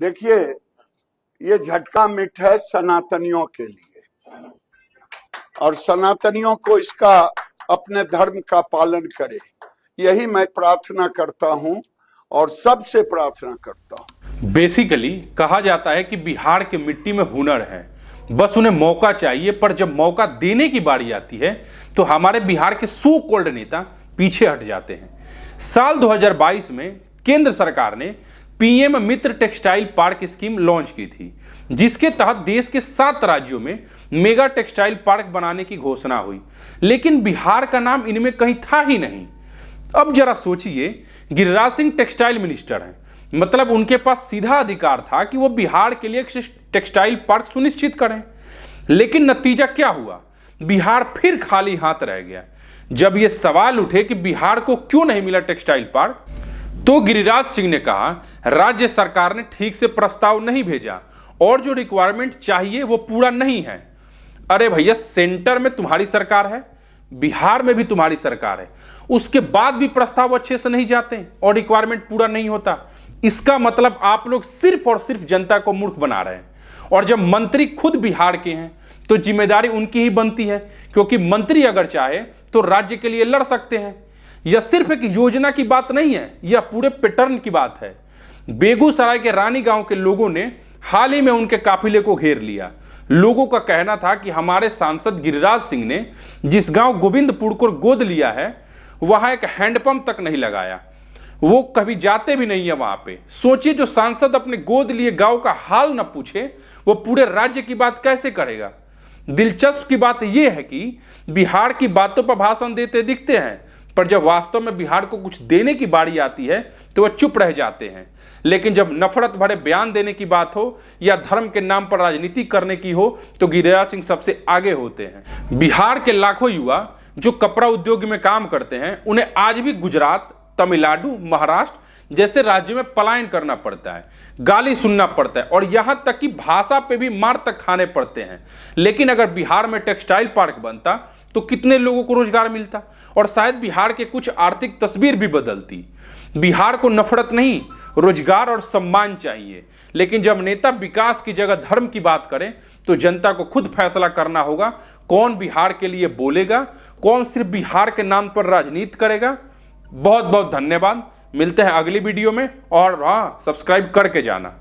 देखिए, ये झटका मिट है सनातनियों के लिए, और सनातनियों को इसका अपने धर्म का पालन करे, यही मैं प्रार्थना करता हूं और सबसे प्रार्थना करता हूं। बेसिकली कहा जाता है कि बिहार की मिट्टी में हुनर है, बस उन्हें मौका चाहिए। पर जब मौका देने की बारी आती है तो हमारे बिहार के सो कॉल्ड नेता पीछे हट जाते हैं। साल 2022 में केंद्र सरकार ने पीएम मित्र टेक्सटाइल पार्क स्कीम लॉन्च की थी, जिसके तहत देश के 7 राज्यों में मेगा टेक्सटाइल पार्क बनाने की घोषणा हुई, लेकिन बिहार का नाम इनमें कहीं था ही नहीं। अब जरा सोचिए, गिरिराज सिंह टेक्सटाइल मिनिस्टर हैं, मतलब उनके पास सीधा अधिकार था कि वो बिहार के लिए एक टेक्सटाइल पार्क सुनिश्चित करें, लेकिन नतीजा क्या हुआ? बिहार फिर खाली हाथ रह गया। जब ये सवाल उठे कि बिहार को क्यों नहीं मिला टेक्सटाइल पार्क, तो गिरिराज सिंह ने कहा राज्य सरकार ने ठीक से प्रस्ताव नहीं भेजा और जो रिक्वायरमेंट चाहिए वो पूरा नहीं है। अरे भैया, सेंटर में तुम्हारी सरकार है, बिहार में भी तुम्हारी सरकार है, उसके बाद भी प्रस्ताव अच्छे से नहीं जाते और रिक्वायरमेंट पूरा नहीं होता। इसका मतलब आप लोग सिर्फ और सिर्फ जनता को मूर्ख बना रहे हैं। और जब मंत्री खुद बिहार के हैं तो जिम्मेदारी उनकी ही बनती है, क्योंकि मंत्री अगर चाहे तो राज्य के लिए लड़ सकते हैं। यह सिर्फ एक योजना की बात नहीं है, यह पूरे पैटर्न की बात है। बेगूसराय के रानी गांव के लोगों ने हाल ही में उनके काफिले को घेर लिया। लोगों का कहना था कि हमारे सांसद गिरिराज सिंह ने जिस गांव गोविंदपुर को गोद लिया है, वहां एक हैंडपंप तक नहीं लगाया, वो कभी जाते भी नहीं है वहां पे। सोचिए, जो सांसद अपने गोद लिए गांव का हाल न पूछे, वो पूरे राज्य की बात कैसे करेगा? दिलचस्प की बात यह है कि बिहार की बातों पर भाषण देते दिखते हैं, पर जब वास्तव में बिहार को कुछ देने की बारी आती है तो वह चुप रह जाते हैं। लेकिन जब नफरत भरे बयान देने की बात हो या धर्म के नाम पर राजनीति करने की हो तो गिरिराज सिंह सबसे आगे होते हैं। बिहार के लाखों युवा जो कपड़ा उद्योग में काम करते हैं, उन्हें आज भी गुजरात, तमिलनाडु, महाराष्ट्र जैसे राज्यों में पलायन करना पड़ता है, गाली सुनना पड़ता है और यहां तक कि भाषा पे भी मार तक खाने पड़ते हैं। लेकिन अगर बिहार में टेक्सटाइल पार्क बनता तो कितने लोगों को रोजगार मिलता और शायद बिहार के कुछ आर्थिक तस्वीर भी बदलती। बिहार को नफरत नहीं, रोजगार और सम्मान चाहिए। लेकिन जब नेता विकास की जगह धर्म की बात करें तो जनता को खुद फैसला करना होगा, कौन बिहार के लिए बोलेगा, कौन सिर्फ बिहार के नाम पर राजनीति करेगा। बहुत बहुत धन्यवाद, मिलते हैं अगली वीडियो में, और हाँ, सब्सक्राइब करके जाना।